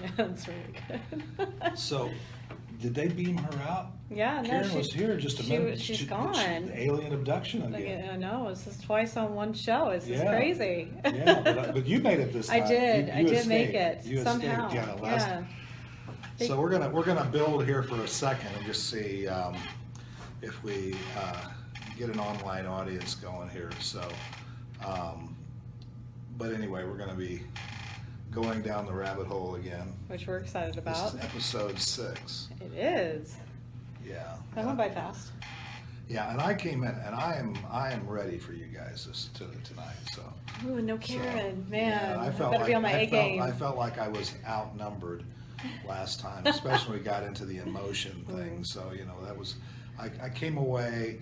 Yeah, that's really good. So, did they beam her out? Yeah, no, Karen was here just a minute. she's gone. Alien abduction Like, again. I know, it's just twice on one show. It's just Yeah. crazy. Yeah, but you made it this time. I did. You I did escaped. make it You somehow. escaped. Yeah. So we're gonna build here for a second and just see if we get an online audience going here. So, but anyway, we're gonna be going down the rabbit hole again. Which we're excited about. This is episode 6. It is. Yeah. That went by fast. Yeah, and I came in, and I am ready for you guys tonight. So. Ooh, no Karen, So, man. yeah, I better be on my A game. I felt like I was outnumbered last time, especially when we got into the emotion thing. So that was, I came away,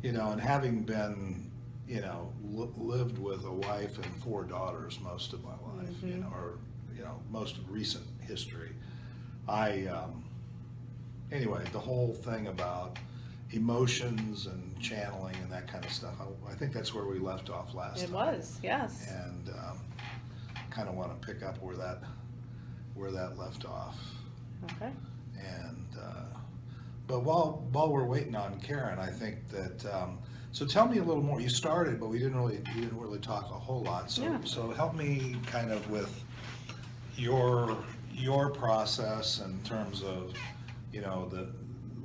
and having been, lived with a wife and 4 daughters most of my life, or most of recent history. Anyway, the whole thing about emotions and channeling and that kind of stuff, I think that's where we left off last time. It was, yes. And kind of want to pick up where that left off. Okay. And but while we're waiting on Karen, I think that so tell me a little more. You started, but you didn't really talk a whole lot. So Yeah. So help me kind of with your process in terms of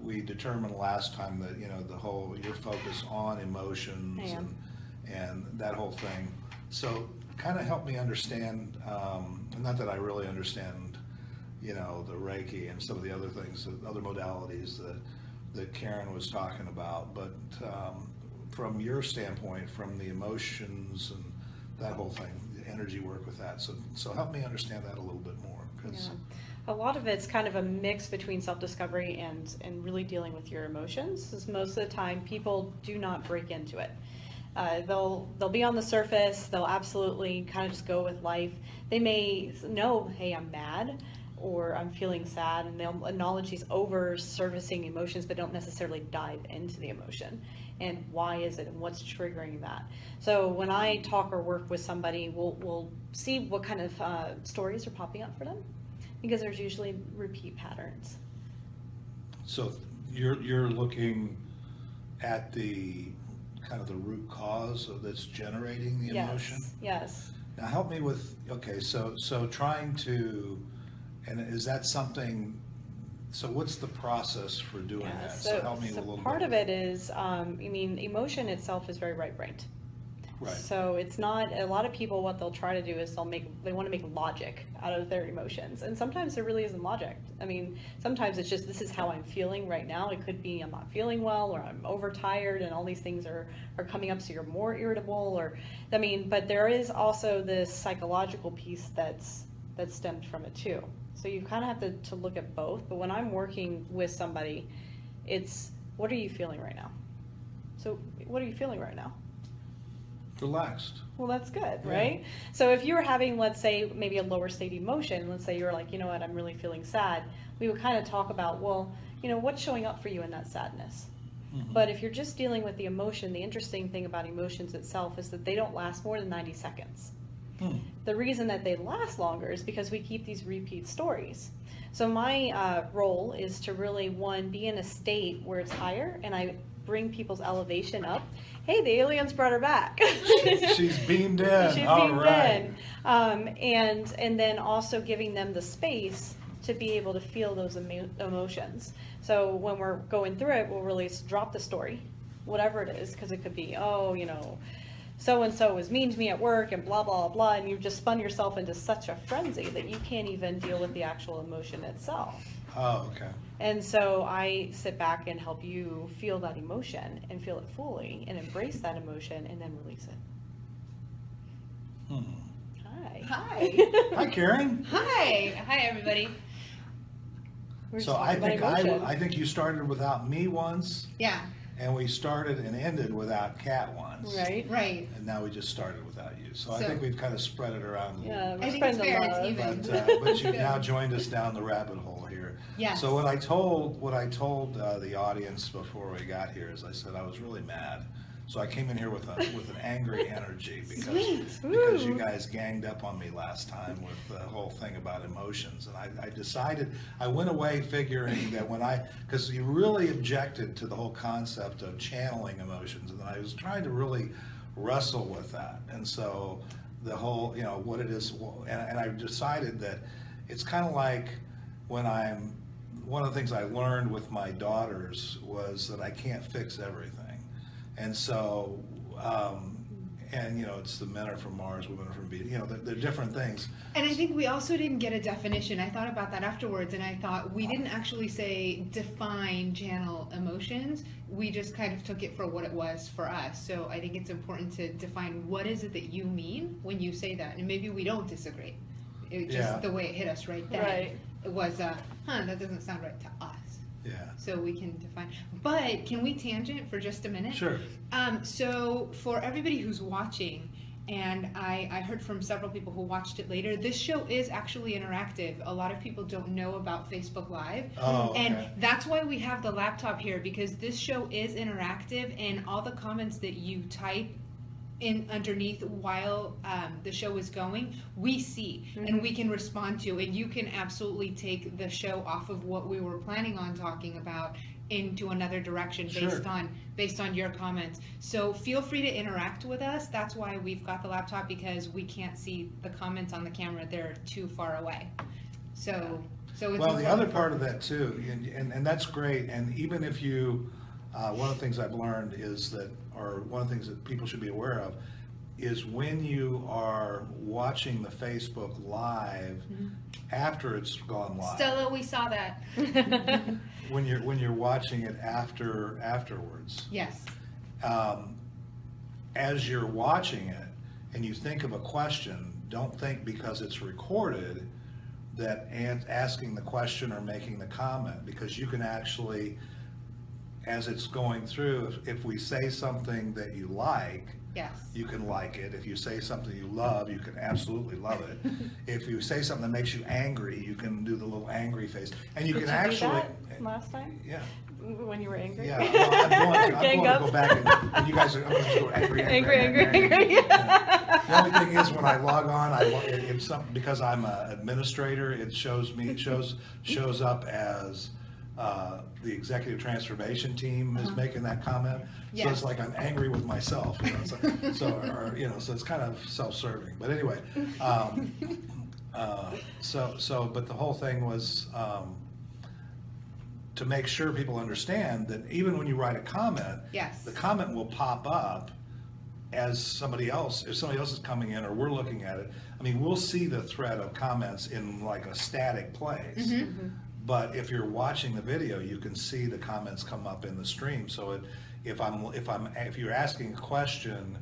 we determined last time that the whole your focus on emotions and that whole thing. So kind of help me understand, not that I really understand, the Reiki and some of the other things, the other modalities that Karen was talking about, but from your standpoint, from the emotions and that whole thing, the energy work with that. So help me understand that a little bit more. Yeah. A lot of it's kind of a mix between self-discovery and really dealing with your emotions, because most of the time people do not break into it. They'll be on the surface, they'll absolutely kind of just go with life. They may know, hey, I'm mad, or I'm feeling sad, and they'll acknowledge these over-surfacing emotions, but don't necessarily dive into the emotion. And why is it, and what's triggering that? So when I talk or work with somebody, we'll see what kind of stories are popping up for them, because there's usually repeat patterns. So you're looking at the kind of the root cause that's generating the emotion? Yes. Now help me with, okay, so trying to, and is that something, so what's the process for doing that? So help me a little bit. Part of it is, emotion itself is very right-brained. Right. So it's not, a lot of people, what they'll try to do is they want to make logic out of their emotions. And sometimes there really isn't logic. Sometimes it's just, this is how I'm feeling right now. It could be I'm not feeling well, or I'm overtired, and all these things are coming up, so you're more irritable, but there is also this psychological piece that's stemmed from it too. So you kind of have to look at both. But when I'm working with somebody, it's, what are you feeling right now? So what are you feeling right now? Relaxed. Well, that's good, right? So if you were having, let's say, maybe a lower state emotion, let's say you're like, you know what, I'm really feeling sad, we would kind of talk about, well, what's showing up for you in that sadness? Mm-hmm. But if you're just dealing with the emotion, the interesting thing about emotions itself is that they don't last more than 90 seconds. The reason that they last longer is because we keep these repeat stories. So my role is to really, one, be in a state where it's higher, and I bring people's elevation up. Hey, the aliens brought her back. She's beamed in. She's All beamed right. in. And then also giving them the space to be able to feel those emotions. So when we're going through it, we'll really drop the story, whatever it is, because it could be, so-and-so was mean to me at work and blah, blah, blah, and you've just spun yourself into such a frenzy that you can't even deal with the actual emotion itself. Oh, okay. And so I sit back and help you feel that emotion and feel it fully and embrace that emotion and then release it. Hi. Hi. Hi, Karen. Hi. Hi, everybody. So I think you started without me once. Yeah. And we started and ended without Kat once. Right. Right. And now we just started without you. So I think we've kind of spread it around. Yeah, I think it's fair. It's even. But you've now joined us down the rabbit hole here. Yes. So what I told the audience before we got here is I said I was really mad So I came in here with an angry energy because Sweet. you guys ganged up on me last time with the whole thing about emotions, and I decided, I went away figuring that because you really objected to the whole concept of channeling emotions, and I was trying to really wrestle with that, and so the whole, what it is, and I decided that it's kind of like when one of the things I learned with my daughters was that I can't fix everything. And so, it's the men are from Mars, women are from Venus, they're different things. And I think we also didn't get a definition. I thought about that afterwards, and I thought we didn't actually say define channel emotions. We just kind of took it for what it was for us. So I think it's important to define what is it that you mean when you say that. And maybe we don't disagree. It just the way it hit us right then. Right. It was, that doesn't sound right to us. Yeah. So we can define. But can we tangent for just a minute? Sure. So for everybody who's watching, and I heard from several people who watched it later, this show is actually interactive. A lot of people don't know about Facebook Live. Oh, okay. And that's why we have the laptop here, because this show is interactive, and all the comments that you type in underneath while the show is going, we see and we can respond to, and you can absolutely take the show off of what we were planning on talking about into another direction based on your comments. So feel free to interact with us. That's why we've got the laptop, because we can't see the comments on the camera. They're too far away. So it's well, the other part of that too, and that's great, and even if you one of the things I've learned is that, or one of the things that people should be aware of, is when you are watching the Facebook Live after it's gone live. Stella, we saw that. when you're watching it afterwards. Yes. As you're watching it and you think of a question, don't think because it's recorded that asking the question or making the comment, because you can actually, as it's going through, if we say something that you like, yes, you can like it. If you say something you love, you can absolutely love it. If you say something that makes you angry, you can do the little angry face. And you Did can you actually... do that last time? Yeah. When you were angry? Yeah, well, I'm going to go back and you guys are going to go angry. Yeah. The only thing is, when I log on, because I'm an administrator, it shows up as the executive transformation team is making that comment. So it's like I'm angry with myself, so it's kind of self-serving. But anyway, but the whole thing was to make sure people understand that even when you write a comment, the comment will pop up as somebody else, if somebody else is coming in or we're looking at it. I mean, we'll see the thread of comments in like a static place. But if you're watching the video, you can see the comments come up in the stream. So if you're asking a question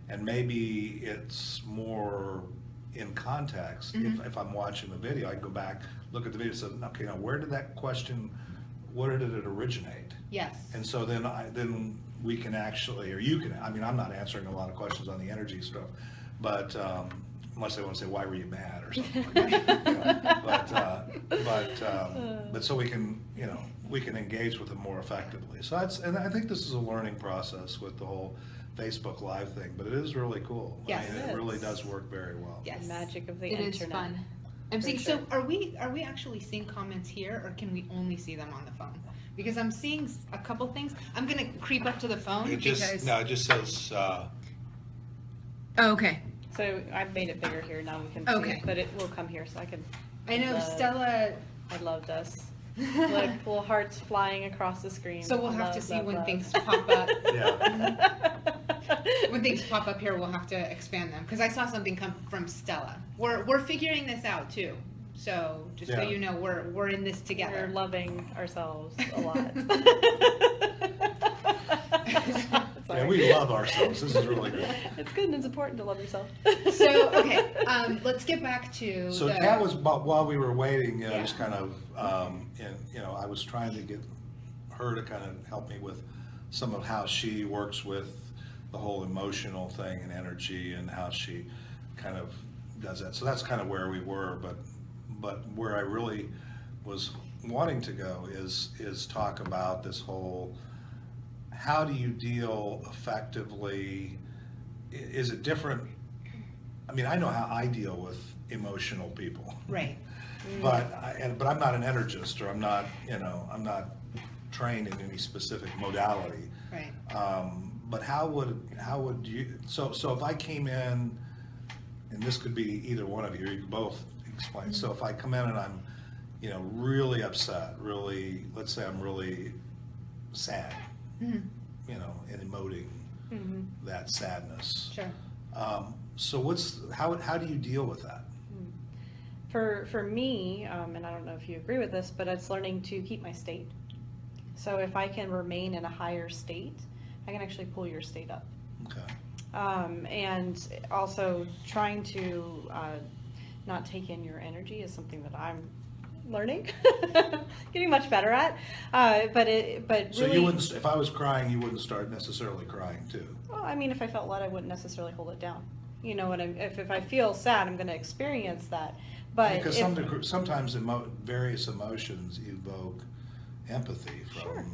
and maybe it's more in context, if I'm watching the video, I go back, look at the video, and say, okay, now where did that question, where did it originate? Yes. And so then we can actually, or you can, I mean, I'm not answering a lot of questions on the energy stuff, but unless they want to say, why were you mad or something like that. But so we can engage with them more effectively. So and I think this is a learning process with the whole Facebook Live thing, but it is really cool. Yes, I mean, it really does work very well. Yes. The magic of the internet. It is fun. I'm seeing, sure. so are we actually seeing comments here, or can we only see them on the phone? Because I'm seeing a couple things. I'm gonna creep up to the phone It just says. Oh, okay. So I've made it bigger here, now we can see it, but it will come here so I can. I know Stella. I love this. Look, little hearts flying across the screen. So we'll have to see when love. things pop up. Yeah. When things pop up here, we'll have to expand them, because I saw something come from Stella. We're figuring this out too. So just so you know, we're in this together. We're loving ourselves a lot. Yeah, we love ourselves. This is really good. It's good, and it's important to love yourself. So okay, let's get back to. So that was while we were waiting, Yeah. just kind of, I was trying to get her to kind of help me with some of how she works with the whole emotional thing and energy, and how she kind of does that. So that's kind of where we were, but where I really was wanting to go is talk about this whole how do you deal effectively? Is it different? I mean, I know how I deal with emotional people. Right. But but I'm not an energist, or I'm not, I'm not trained in any specific modality. Right. But how would you, so if I came in, and this could be either one of you, or you could both explain. So if I come in and I'm, really upset, really, let's say I'm really sad, and emoting that sadness. Sure. So how do you deal with that? For me, and I don't know if you agree with this, but it's learning to keep my state. So if I can remain in a higher state, I can actually pull your state up. Okay. And also trying to not take in your energy is something that I'm learning, getting much better at. But So really, you wouldn't, if I was crying, you wouldn't start necessarily crying too? well, I mean, if I felt led, I wouldn't necessarily hold it down. You know what if I feel sad, I'm going to experience that. But Because sometimes various emotions evoke empathy from Sure.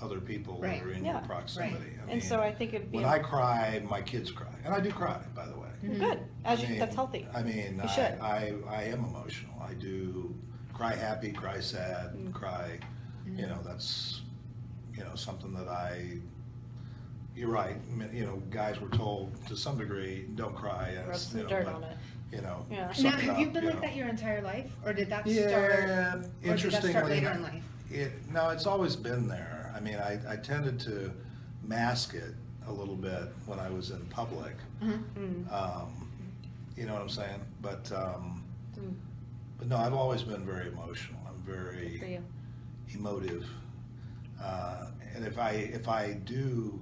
other people Right. that are in Yeah. your proximity. Right. I and mean, so I think it'd be when I cry, my kids cry, and I do cry, by the way. good. I mean, That's healthy. I mean, You should. I am emotional. I do cry happy, cry sad, cry. That's something that You're right. Guys were told to some degree, don't cry. Rub some dirt on it. Yeah. Now, have you been like that your entire life, or did that Yeah, start? Or did that interestingly, start later in life? No, it's always been there. I mean, I tended to mask it a little bit when I was in public. You know what I'm saying? But no, I've always been very emotional. I'm Good for very you. emotive, and if I do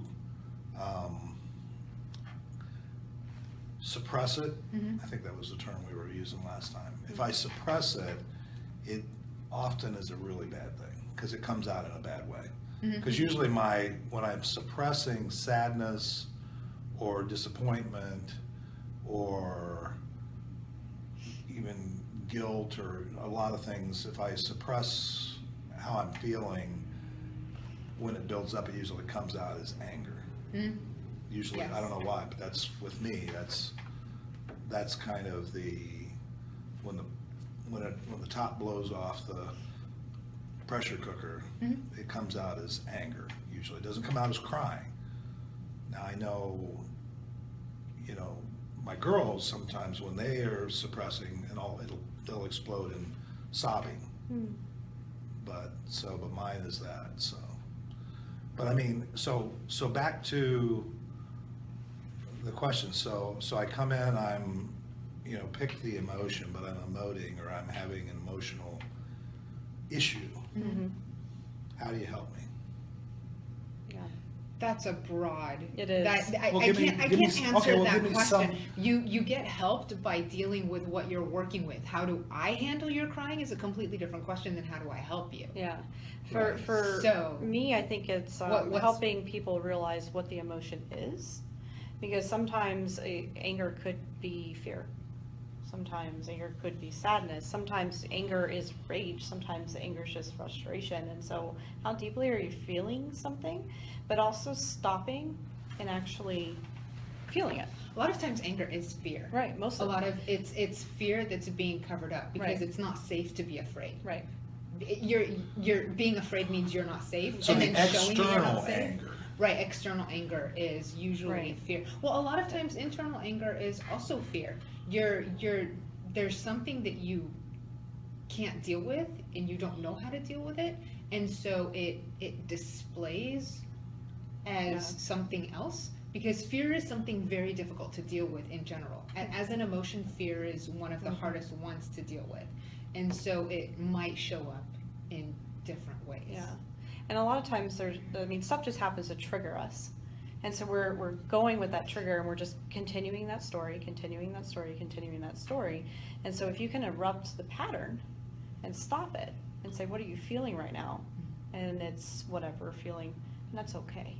suppress it, I think that was the term we were using last time. If I suppress it, it often is a really bad thing because it comes out in a bad way. Because usually when I'm suppressing sadness or disappointment or even guilt or a lot of things, if I suppress how I'm feeling, when it builds up, it usually comes out as anger. Usually, Yes. I don't know why, but that's with me. That's kind of when the top blows off the pressure cooker, it comes out as anger. Usually, it doesn't come out as crying. Now I know, my girls sometimes when they are suppressing and all, they'll explode in sobbing. But mine is that. So, but I mean, so back to the question. So I come in, I'm, pick the emotion, but I'm emoting or I'm having an emotional issue. How do you help me? Yeah. That's a broad. It is. I Well, give me- can't give me answer okay, well, that give me question. some- You get helped by dealing with what you're working with. How do I handle your crying is a completely different question than how do I help you. Yeah. Right. For So- me, I think it's What's- helping people realize what the emotion is. Because sometimes anger could be fear. Sometimes anger could be sadness. Sometimes anger is rage. Sometimes anger is just frustration. And so how deeply are you feeling something? But also stopping and actually feeling it. A lot of times anger is fear. Right, most A of lot of it's fear that's being covered up because Right. it's not safe to be afraid. Right. You're being afraid means you're not safe. So and the then showing that you're external not safe. anger. Right, external anger is usually Right. fear. Well, a lot of times internal anger is also fear. There's something that you can't deal with and you don't know how to deal with it, and so it displays as Yeah. something else because fear is something very difficult to deal with in general. As an emotion, fear is one of the hardest ones to deal with, and so it might show up in different ways. Yeah. And a lot of times stuff just happens to trigger us. And so we're going with that trigger and we're just continuing that story. And so if you can erupt the pattern and stop it and say, what are you feeling right now? And it's whatever feeling, and that's okay.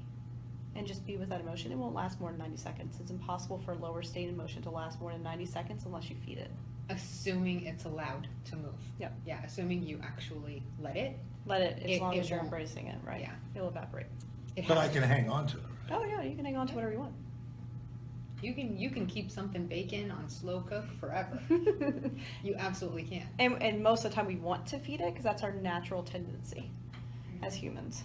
And just be with that emotion. It won't last more than 90 seconds. It's impossible for a lower state emotion to last more than 90 seconds unless you feed it. Assuming it's allowed to move. Yep. Yeah, assuming you actually let it. Let it, as long as you're won't. embracing it, right? Yeah. It'll evaporate. But I can hang on to it, right? Oh yeah, you can hang on to whatever you want. You can keep something baking on slow cook forever. You absolutely can. And most of the time we want to feed it because that's our natural tendency as humans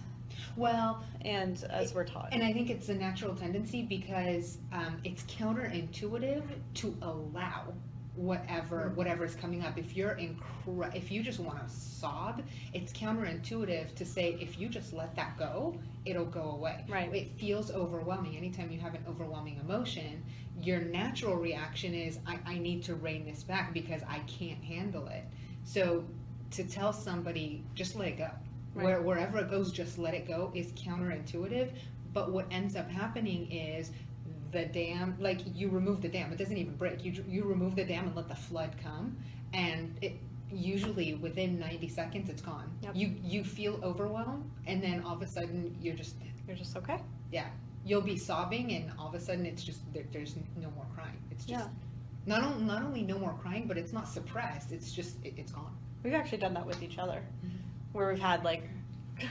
Well, and as we're taught. and I think it's a natural tendency because it's counterintuitive to allow whatever is coming up. If if you just want to sob, it's counterintuitive to say if you just let that go, it'll go away. Right. It feels overwhelming. Anytime you have an overwhelming emotion, your natural reaction is I need to rein this back because I can't handle it. So to tell somebody just let it go, Right. wherever it goes, just let it go is counterintuitive. But what ends up happening is the dam, like you remove the dam, it doesn't even break. You remove the dam and let the flood come, and it usually within 90 seconds it's gone. Yep. You feel overwhelmed, and then all of a sudden you're just okay. yeah. You'll be sobbing, and all of a sudden it's just there's no more crying. It's just Yeah. not only no more crying, but it's not suppressed. It's just it's gone. We've actually done that with each other, Mm-hmm. where we've had like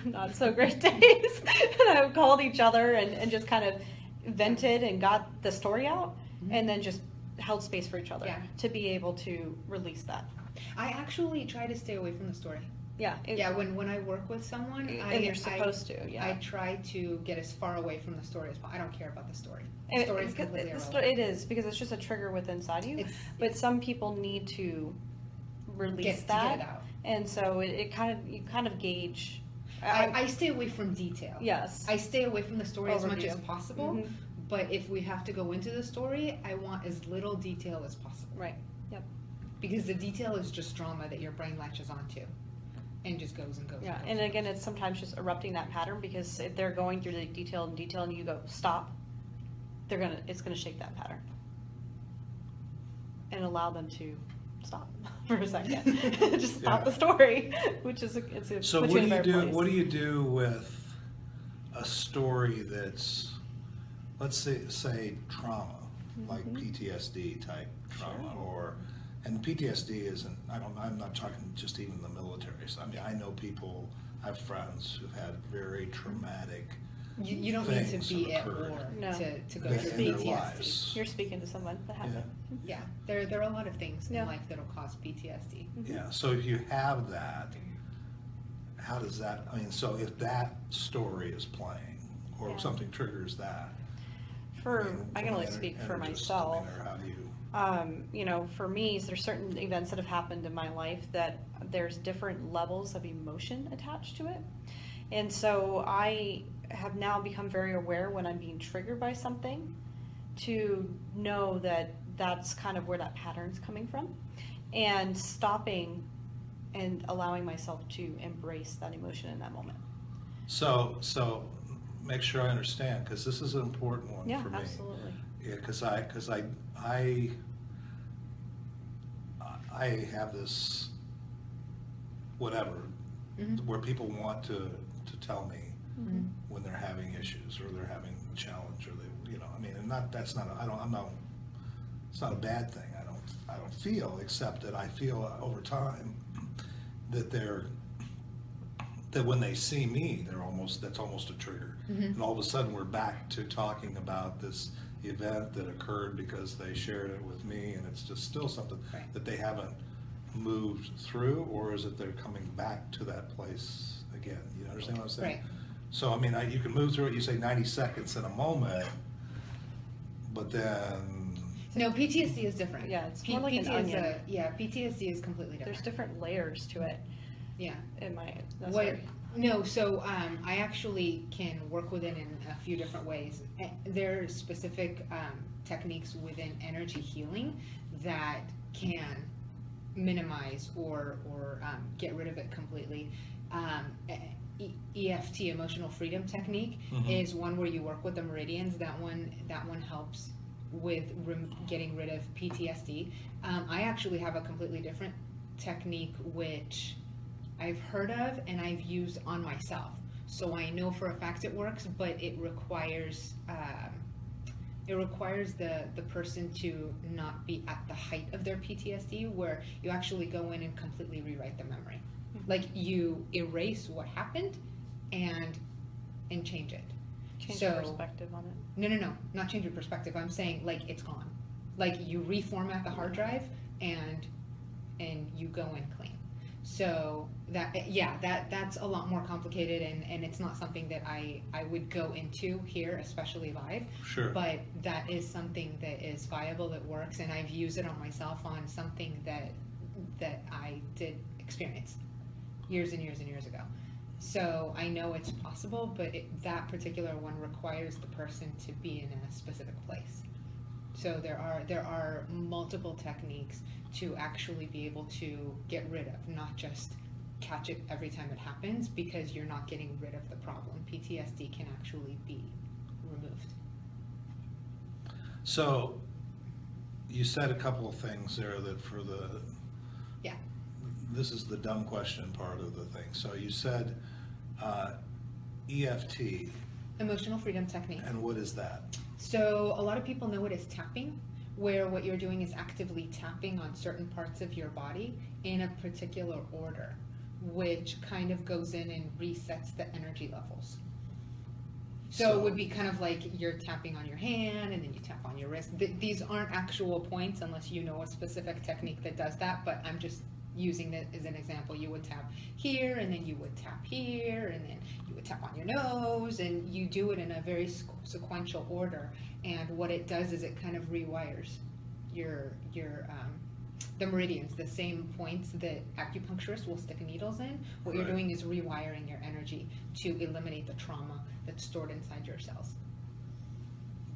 not so great days, and I've called each other and just kind of vented and got the story out, Mhm. and then just held space for each other Yeah. to be able to release that. I actually try to stay away from the story. Yeah. Yeah, when I work with someone, And you're supposed to, yeah. I try to get as far away from the story as possible. I don't care about the story. The And story is because completely it irrelevant. is because it's just a trigger within inside you. It's- But some people need to release to that, get it out. and so you kind of gauge. I stay away from detail. Yes. I stay away from the story as much Overview. as possible. Mhm. But if we have to go into the story, I want as little detail as possible. Right. Yep. Because the detail is just drama that your brain latches onto, and just goes and goes. Yeah, and, goes and and again, goes. it's sometimes just erupting that pattern because if they're going through the detail and you go stop, it's gonna shake that pattern and allow them to stop for a second, just stop Yeah. the story, which is So puts what you do in a you better do, place. what do you do with a story that's, let's say trauma, like Mhm. PTSD type trauma, Sure. or, and PTSD isn't, I'm not talking just even the military. So, I mean, I know people, I have friends who've had very traumatic You don't need to things be have at occurred war No. to go in through their PTSD. lives. You're speaking to someone that Yeah. happened. Yeah, there are a lot of things Yeah. in life that'll cause PTSD. Yeah, so if you have that, how does that, I mean, so if that story is playing, or Yeah. something triggers that. I can only speak for myself. Or how do you, For me, there's certain events that have happened in my life that there's different levels of emotion attached to it. And so I have now become very aware when I'm being triggered by something to know that that's kind of where that pattern's coming from, and stopping and allowing myself to embrace that emotion in that moment. so make sure I understand, because this is an important one Yeah, for me. absolutely. Yeah, because I have this, whatever, Mhm. where people want to tell me Mhm. when they're having issues, or they're having a challenge, or they, I mean, and that's not, it's not a bad thing, I don't feel, except that I feel over time that that when they see me, that's almost a trigger. Mhm. And all of a sudden, we're back to talking about this event that occurred because they shared it with me, and it's just still something Right. that they haven't moved through, or is it they're coming back to that place again? You understand what I'm saying? Right. So, I mean, you can move through it, you say 90 seconds in a moment, but then, No, PTSD is different. Yeah, it's more like an onion. PTSD is completely different. There's different layers to it. Yeah. Sorry. No, so I actually can work with it in a few different ways. There are specific techniques within energy healing that can minimize or get rid of it completely. EFT, emotional freedom technique, Mhm. is one where you work with the meridians. That one helps with getting rid of PTSD. I actually have a completely different technique which I've heard of and I've used on myself. So I know for a fact it works, but it requires the person to not be at the height of their PTSD, where you actually go in and completely rewrite the memory. Like you erase what happened and change it. Change So- your perspective on it. No, not change your perspective. I'm saying like it's gone. Like you reformat the hard drive and you go and clean. So that's a lot more complicated and it's not something that I would go into here, especially live. Sure. But that is something that is viable, that works, and I've used it on myself on something that I did experience years and years and years ago. So I know it's possible, but that particular one requires the person to be in a specific place. So there are multiple techniques to actually be able to get rid of, not just catch it every time it happens, because you're not getting rid of the problem. PTSD can actually be removed. So you said a couple of things there that for the, Yeah. this is the dumb question part of the thing. So you said EFT, Emotional freedom technique. and what is that? So a lot of people know it as tapping, where what you're doing is actively tapping on certain parts of your body in a particular order, which kind of goes in and resets the energy levels. So it would be kind of like you're tapping on your hand and then you tap on your wrist. These aren't actual points unless you know a specific technique that does that, but I'm just using that as an example. You would tap here and then you would tap here and then you would tap on your nose, and you do it in a very sequential order. And what it does is it kind of rewires your the meridians, the same points that acupuncturists will stick needles in. What you're Right. doing is rewiring your energy to eliminate the trauma that's stored inside your cells.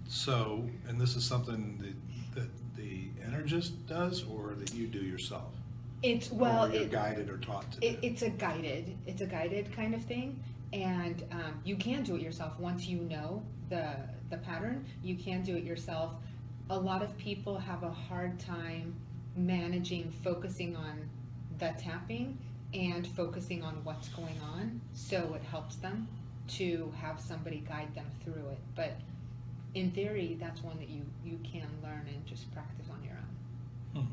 So, and this is something that the energist does, or that you do yourself? It's Or you're guided or taught to do? it's a guided kind of thing, and you can do it yourself once you know the pattern. You can do it yourself. A lot of people have a hard time focusing on the tapping and focusing on what's going on, so it helps them to have somebody guide them through it. But in theory, that's one that you can learn and just practice on your own.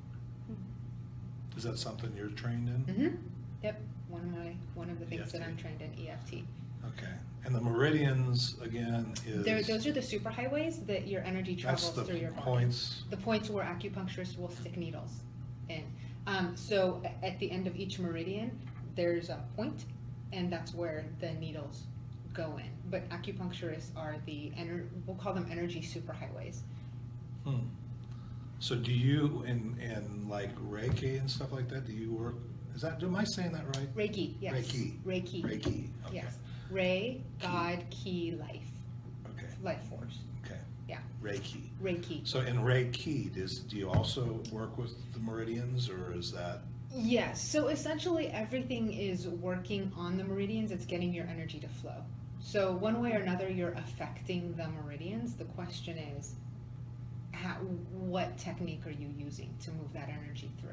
Is that something you're trained in? Mm-hmm. Yep. One of the things that EFT. I'm trained in, EFT. Okay. And the meridians, again, is? Those are the superhighways that your energy That's travels through your the body. points? The points where acupuncturists will stick needles in. So at the end of each meridian, there's a point, and that's where the needles go in. But acupuncturists are we'll call them energy superhighways. So do you, in like Reiki and stuff like that, do you work, am I saying that right? Reiki, yes. Reiki. Reiki. Reiki, okay. Yes. Ray, God, Ki, life. Okay, Life force. okay. Yeah. Reiki. Reiki. So in Reiki, do you also work with the meridians, or is that? Yes, so essentially everything is working on the meridians. It's getting your energy to flow. So one way or another, you're affecting the meridians. The question is, what technique are you using to move that energy through?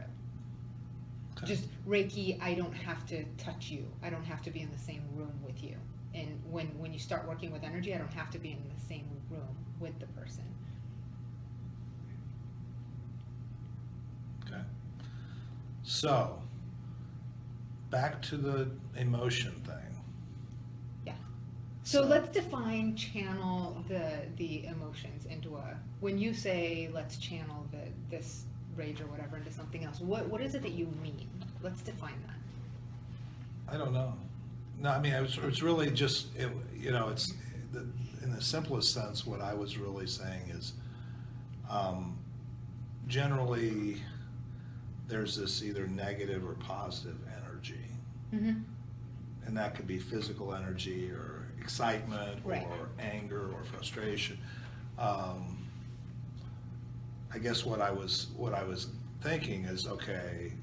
Okay. Just Reiki, I don't have to touch you. I don't have to be in the same room with you. And when you start working with energy, I don't have to be in the same room with the person. Okay. So, back to the emotion thing. So let's define channel the emotions into when you say let's channel this rage or whatever into something else, what is it that you mean? Let's define that. I don't know. No, I mean, it's really just, it's, in the simplest sense, what I was really saying is, generally, there's this either negative or positive energy. Mm-hmm. And that could be physical energy or excitement, Right. or anger or frustration. I guess what I was thinking is, okay,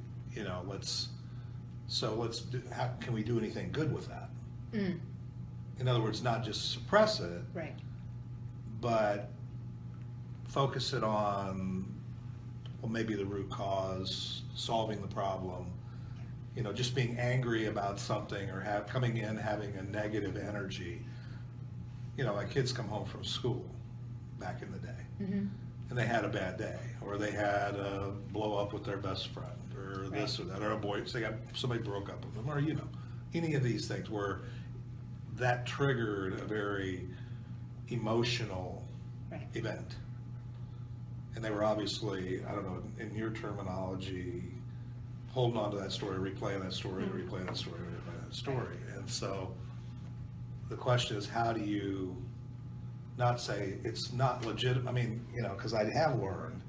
let's do, how can we do anything good with that? Mm. In other words, not just suppress it, Right. but focus it on, well, maybe the root cause, solving the problem. Just being angry about something, or coming in having a negative energy. My kids come home from school back in the day, Mm-hmm. and they had a bad day, or they had a blow up with their best friend, or this or that, or a boy, somebody broke up with them, or any of these things where that triggered a very emotional Right. event. And they were obviously, I don't know, in your terminology, holding on to that story, replaying that story, replaying that story, replaying that story. And so the question is, how do you not say it's not legitimate? I mean, you know, because I have learned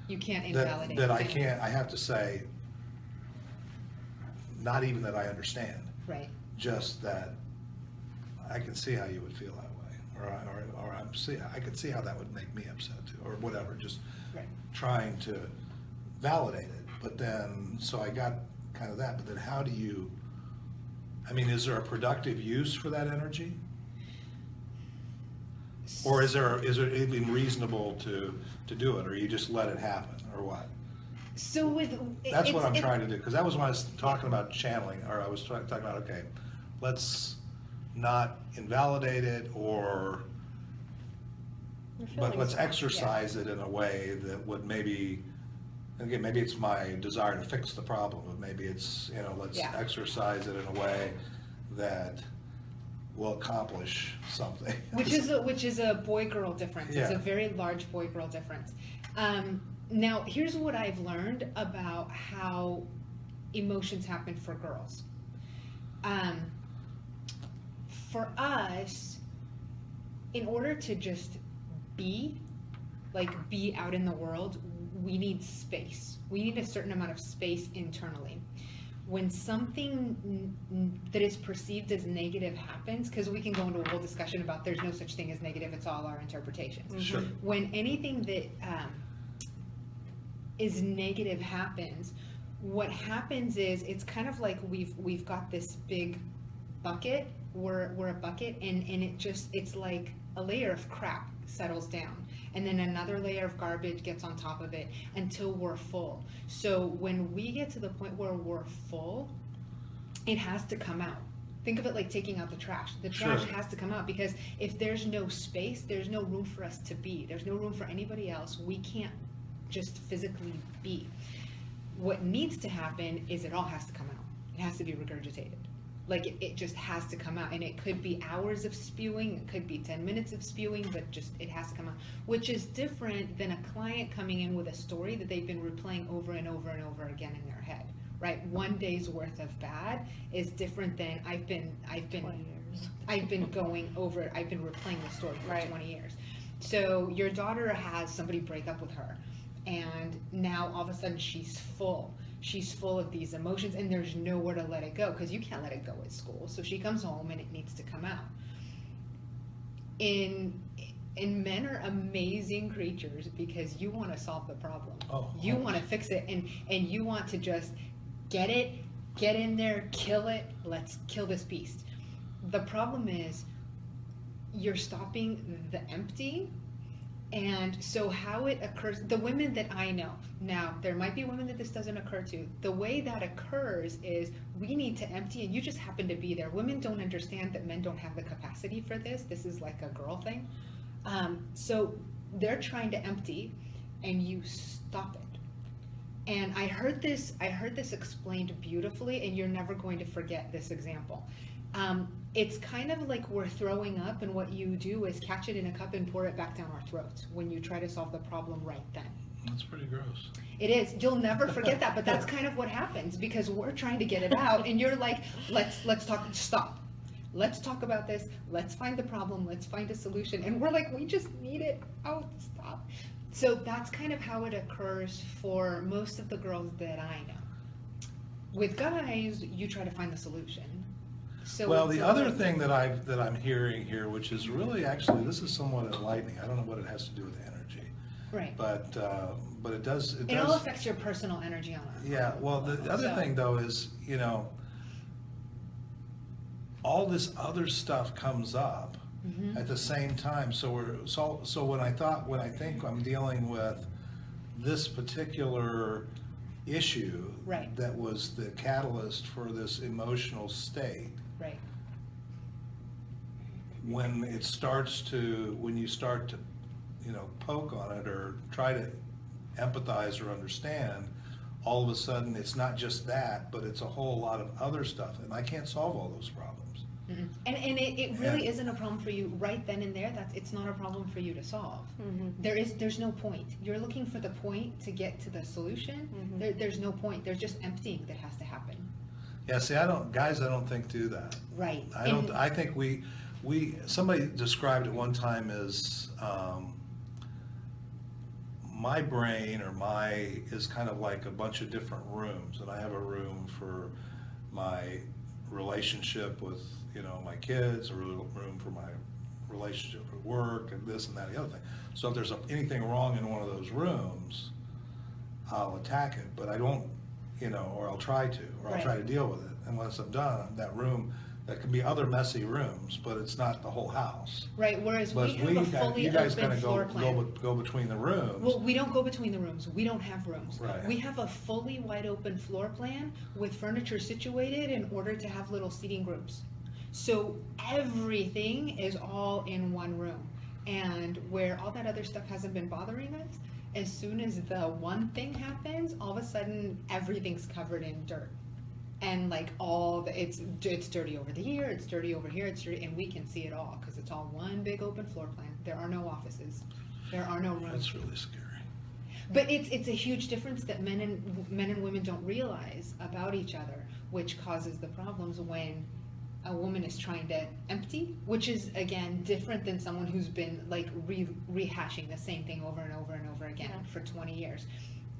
You can't invalidate that I things. can't, I have to say, not even that I understand, Right. just that I can see how you would feel that way, or I could see how that would make me upset too, or whatever, just Right. trying to validate it. But then, so I got kind of that, but then how do you, I mean, is there a productive use for that energy? Or is it even reasonable to do it, or you just let it happen, or what? So with That's what I'm trying to do, because that was when I was talking about channeling, or I was talking about, okay, let's not invalidate it, Your but feelings let's are- exercise it in a way that would maybe, and again, maybe it's my desire to fix the problem, but maybe it's, you know, let's Yeah. exercise it in a way that will accomplish something. Which is a boy-girl difference. It's Yeah. a very large boy-girl difference. Now, here's what I've learned about how emotions happen for girls. For us, in order to just be out in the world, we need space. We need a certain amount of space internally. When something that is perceived as negative happens, because we can go into a whole discussion about there's no such thing as negative, it's all our interpretation. Sure. When anything that is negative happens, what happens is it's kind of like we've got this big bucket, we're a bucket, and it's like a layer of crap settles down, and then another layer of garbage gets on top of it until we're full. So when we get to the point where we're full, it has to come out. Think of it like taking out the trash. The trash Sure. has to come out, because if there's no space, there's no room for us to be. There's no room for anybody else. We can't just physically be. What needs to happen is it all has to come out. It has to be regurgitated. Like it just has to come out, and it could be hours of spewing, it could be 10 minutes of spewing, but just it has to come out, which is different than a client coming in with a story that they've been replaying over and over and over again in their head, right? One day's worth of bad is different than I've been 20 years. I've been replaying the story for Right. 20 years. So your daughter has somebody break up with her, and now all of a sudden she's full of these emotions, and there's nowhere to let it go, because you can't let it go at school. So she comes home and it needs to come out. And men are amazing creatures, because you want to solve the problem. You want to fix it, and you want to just get in there, kill it, let's kill this beast. The problem is you're stopping the empty. And so how it occurs, the women that I know, now there might be women that this doesn't occur to, the way that occurs is we need to empty, and you just happen to be there. Women don't understand that men don't have the capacity for this. This is like a girl thing. So they're trying to empty, and you stop it. And I heard this explained beautifully, and you're never going to forget this example. It's kind of like we're throwing up, and what you do is catch it in a cup and pour it back down our throats when you try to solve the problem right then. That's pretty gross. It is. You'll never forget that, but that's kind of what happens, because we're trying to get it out, and you're like, let's talk, stop. Let's talk about this. Let's find the problem. Let's find a solution. And we're like, we just need it out. Stop. So that's kind of how it occurs for most of the girls that I know. With guys, you try to find the solution. So Well, it's the a other little- thing that I'm hearing here, which is really actually, this is somewhat enlightening. I don't know what it has to do with energy, Right. but it does. It all affects your personal energy on it. Yeah, well, the other So- thing though is, you know, all this other stuff comes up Mhm. at the same time. So when I think I'm dealing with this particular issue Right. that was the catalyst for this emotional state, Right. when you start to, you know, poke on it or try to empathize or understand, all of a sudden it's not just that, but it's a whole lot of other stuff, and I can't solve all those problems. And it really isn't a problem for you right then and there. It's not a problem for you to solve. There's no point. You're looking for the point to get to the solution. There's no point. There's just emptying that has to happen. Yeah, see, guys I don't think do that. Right. I think somebody described it one time as, my brain is kind of like a bunch of different rooms, and I have a room for my relationship with, my kids, a room for my relationship at work, and this and that and the other thing. So if there's anything wrong in one of those rooms, I'll attack it, but I don't, or I'll try to, or I'll try to deal with it. And once I'm done, that room, that can be other messy rooms, but it's not the whole house. Right, whereas we have a fully you guys open kind of floor plan. go between the rooms. Well, we don't go between the rooms. We don't have rooms. Right. We have a fully wide open floor plan with furniture situated in order to have little seating groups. So everything is all in one room. And where all that other stuff hasn't been bothering us, as soon as the one thing happens, all of a sudden everything's covered in dirt. And like it's dirty over here, it's dirty over here, it's dirty, and we can see it all because it's all one big open floor plan. There are no offices, there are no rooms. That's really scary. But it's a huge difference that men and women don't realize about each other, which causes the problems when a woman is trying to empty, which is again different than someone who's been like rehashing the same thing over and over and over again for 20 years.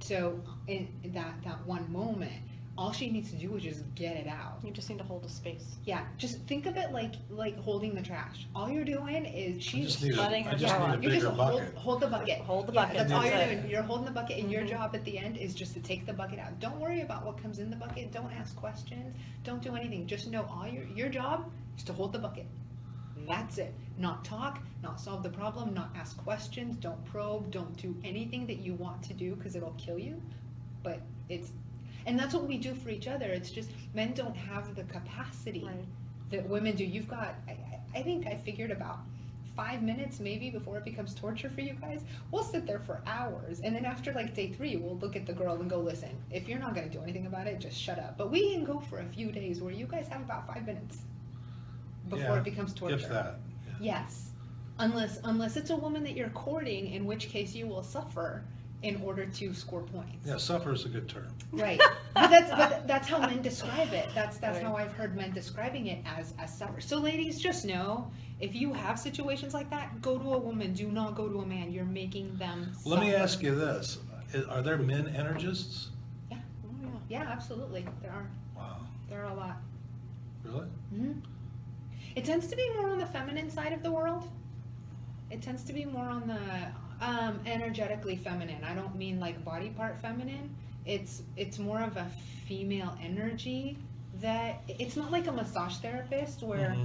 So in that one moment, all she needs to do is just get it out. You just need to hold a space. Yeah, just think of it like holding the trash. All you're doing is she's letting her go on. you just bucket. hold the bucket. Hold the bucket. That's all you're it. doing. You're holding the bucket, and your job at the end is just to take the bucket out. Don't worry about what comes in the bucket. Don't ask questions. Don't do anything. Just know your job is to hold the bucket. That's it. Not talk, not solve the problem, not ask questions, don't probe, don't do anything that you want to do because it'll kill you. But and that's what we do for each other. It's just men don't have the capacity that women do. You've got, I think I figured about 5 minutes maybe before it becomes torture for you guys. We'll sit there for hours, and then after like day 3, we'll look at the girl and go, listen, if you're not going to do anything about it, just shut up. But we can go for a few days where you guys have about 5 minutes before it becomes torture. If that. Yes, unless it's a woman that you're courting, in which case you will suffer in order to score points. Yeah, suffer is a good term. Right, but that's how men describe it. That's how I've heard men describing it as suffer. So ladies, just know, if you have situations like that, go to a woman. Do not go to a man. You're making them suffer. Let me ask you this: are there men energists? Yeah, yeah, absolutely. There are. Wow. There are a lot. Really? Mm-hmm. It tends to be more on the feminine side of the world. It tends to be more on the energetically feminine. I don't mean like body part feminine. It's more of a female energy that it's not like a massage therapist where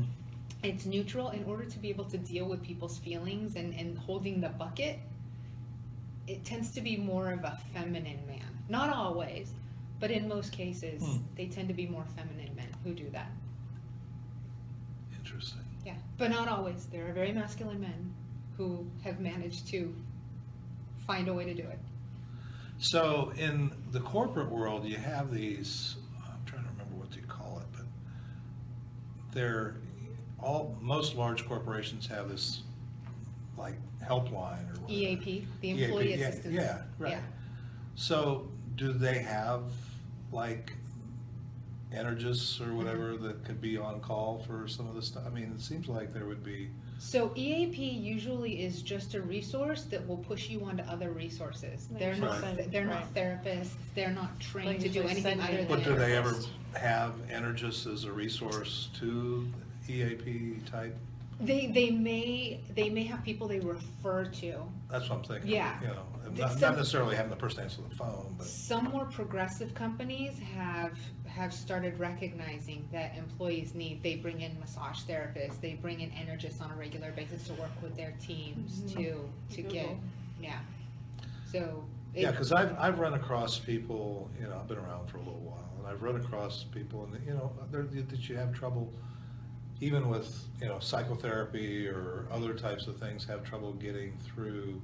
it's neutral. In order to be able to deal with people's feelings and holding the bucket, it tends to be more of a feminine man. Not always, but in most cases, they tend to be more feminine men who do that. Interesting. Yeah, but not always. There are very masculine men who have managed to find a way to do it. So in the corporate world, you have these, I'm trying to remember what you call it, but most large corporations have this like helpline or whatever. EAP, the Employee Assistance. Yeah, right. Yeah. So do they have like energists or whatever that could be on call for some of this stuff? I mean, it seems like there would be. So EAP usually is just a resource that will push you onto other resources. They're not therapists. They're not trained to do anything other than. But do they ever have energists as a resource to EAP type? They may have people they refer to. That's what I'm thinking. Yeah. You know, not necessarily having the person answer the phone, but. Some more progressive companies have started recognizing that employees they bring in massage therapists, they bring in energists on a regular basis to work with their teams to get, So. Yeah, because I've run across people, I've been around for a little while, and I've run across people, and that you have trouble, even with psychotherapy or other types of things, have trouble getting through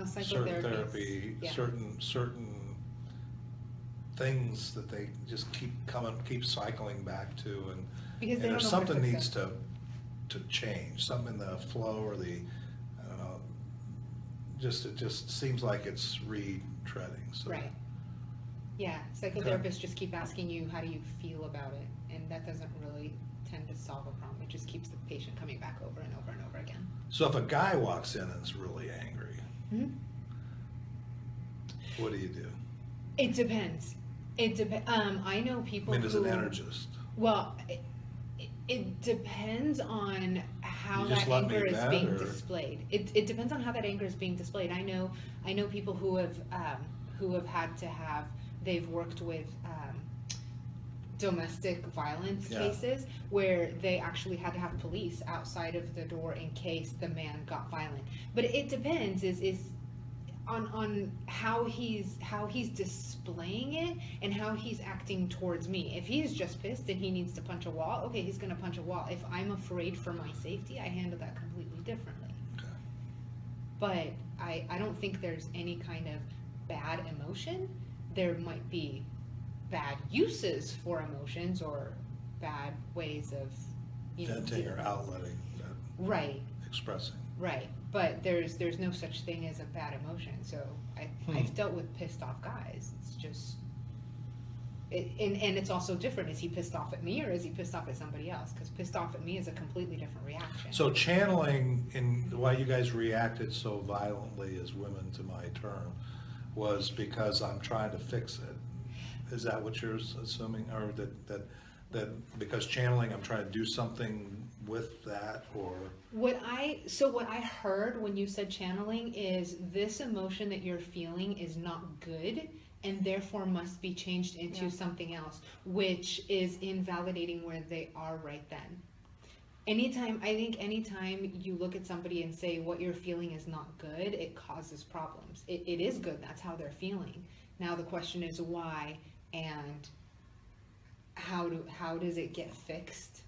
certain therapy, certain things that they just keep cycling back to, and Because they don't and there's know how to something fix needs it. to change, something in the flow or the, I don't know, it just seems like it's retreading, so. Right. Yeah, psychotherapists just keep asking you, how do you feel about it? And that doesn't really tend to solve a problem. It just keeps the patient coming back over and over and over again. So if a guy walks in and is really angry, Mm-hmm. what do you do? It depends. It depends. I know I people mean, as an who- energist. Well, it depends on how You just that let me anger is vent, being or- displayed. It depends on how that anger is being displayed. I know people who have had to have, they've worked with domestic violence Yeah. cases where they actually had to have police outside of the door in case the man got violent. But it depends is on how he's displaying it and how he's acting towards me. If he's just pissed and he needs to punch a wall, okay, he's gonna punch a wall. If I'm afraid for my safety, I handle that completely differently. Okay. But I don't think there's any kind of bad emotion. There might be bad uses for emotions or bad ways of, Venting or outletting, right, expressing. right. But there's no such thing as a bad emotion. So I've dealt with pissed off guys. It's just, and it's also different. Is he pissed off at me or is he pissed off at somebody else? Because pissed off at me is a completely different reaction. So channeling, in why you guys reacted so violently as women to my term, was because I'm trying to fix it. Is that what you're assuming, or that because channeling, I'm trying to do something with that, or? What I heard when you said channeling is this emotion that you're feeling is not good and therefore must be changed into something else, which is invalidating where they are right then. Anytime you look at somebody and say what you're feeling is not good, it causes problems. It is good, that's how they're feeling. Now the question is why and how does it get fixed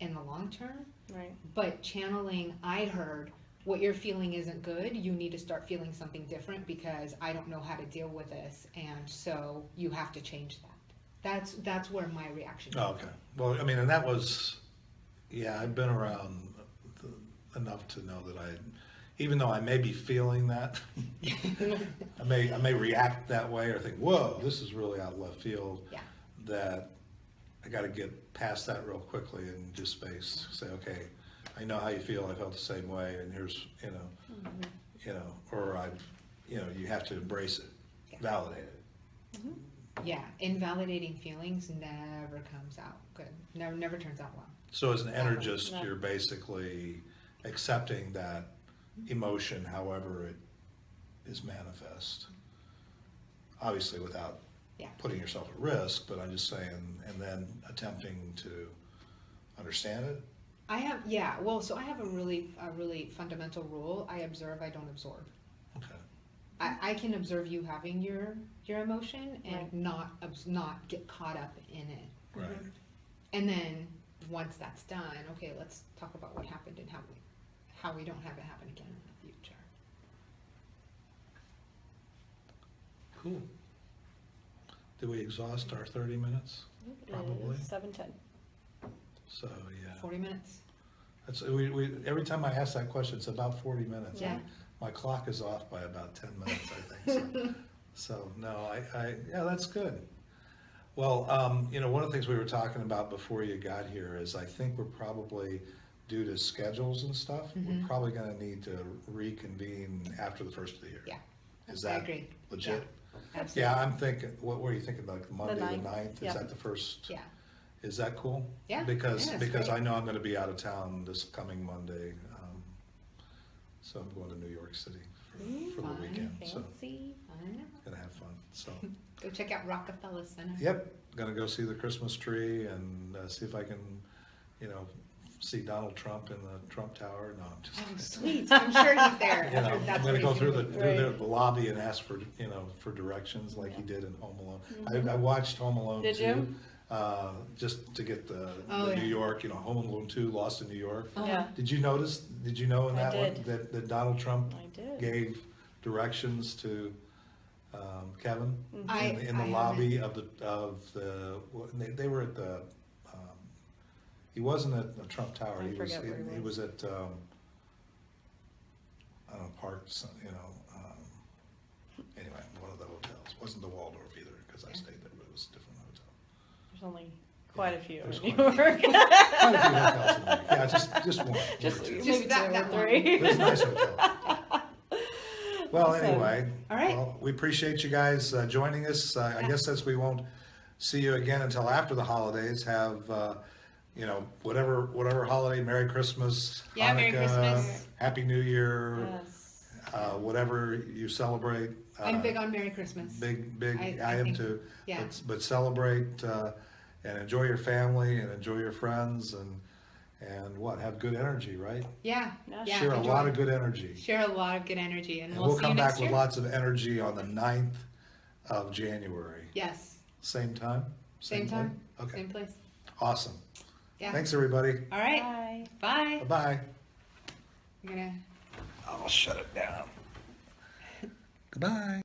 in the long term? Right. But channeling, I heard, what you're feeling isn't good, you need to start feeling something different because I don't know how to deal with this, and so you have to change that. That's where my reaction Oh, okay. Well, I mean, and that was, yeah, I've been around enough to know that even though I may be feeling that, I may react that way or think, whoa, this is really out of left field. Yeah. That I got to get past that real quickly and just space. Say, okay, I know how you feel. I felt the same way, and here's, or you have to embrace it, validate it. Yeah, invalidating feelings never comes out good. Never turns out well. So as an energist, No. you're basically accepting that emotion, however it is manifest. Obviously without putting yourself at risk, but I'm just saying, and then attempting to understand it. I have a really fundamental rule. I observe, I don't absorb. Okay. I can observe you having your emotion and Right. not get caught up in it. Right. And then once that's done, okay, let's talk about what happened and how we don't have it happen again in the future. Cool. Did we exhaust our 30 minutes? Probably. 7:10. So, yeah. 40 minutes. That's, every time I ask that question, it's about 40 minutes. Yeah. My clock is off by about 10 minutes, I think. So no, yeah, that's good. Well, one of the things we were talking about before you got here is I think we're probably, due to schedules and stuff, we're probably going to need to reconvene after the first of the year. Yeah. Is I that agree. legit? Absolutely. Yeah, I'm thinking, what were you thinking, like Monday the 9th? 9th? Yeah. Is that the first? Yeah. Is that cool? Yeah. Because Yeah, that's because great. I know I'm going to be out of town this coming Monday, so I'm going to New York City for the Fun. weekend. So Fancy. I know. gonna have fun. So Go check out Rockefeller Center. yep, gonna go see the Christmas tree and see if I can, see Donald Trump in the Trump Tower. No, I'm just. Oh, sweet. I'm sure he's there. I'm That's gonna where go he's through gonna the be. through the lobby and ask for directions like he did in Home Alone. I watched Home Alone Did 2, you? just to get the Oh, yeah. New York, Home Alone 2, Lost in New York. Uh-huh. Yeah. Did you know in I that one did. that Donald Trump I did. gave directions to Kevin, Mhm. in the lobby of they were at the, he wasn't at the Trump Tower. I He was, forget where he he was. was at, I don't know, Parks, anyway, one of the hotels. Wasn't the Waldorf either, because I stayed there, but it was a different hotel. There's only quite a few There's in New quite York. Quite a few hotels in there. Yeah, just one. Just one or two. maybe two that or one. three. There's a nice hotel. Well, Awesome. anyway. All right. Well, we appreciate you guys joining us. I guess since we won't see you again until after the holidays, have, whatever holiday, Merry Christmas, Yeah, Merry Hanukkah, Christmas. Happy New Year, Yes. whatever you celebrate. I'm big on Merry Christmas. Big, I I am think- too. yeah. But celebrate and enjoy your family and enjoy your friends and have good energy, right? Yeah. Yeah. Yeah. Share a enjoy. lot of good energy. Share a lot of good energy, and And we'll we'll see come you back next with year. lots of energy on the 9th of January. Yes. Same time? Same place? time. Okay, Same place. awesome. Yeah. Thanks, everybody. All right. Bye. Bye. Bye-bye. I'm gonna. I'll shut it down. Goodbye.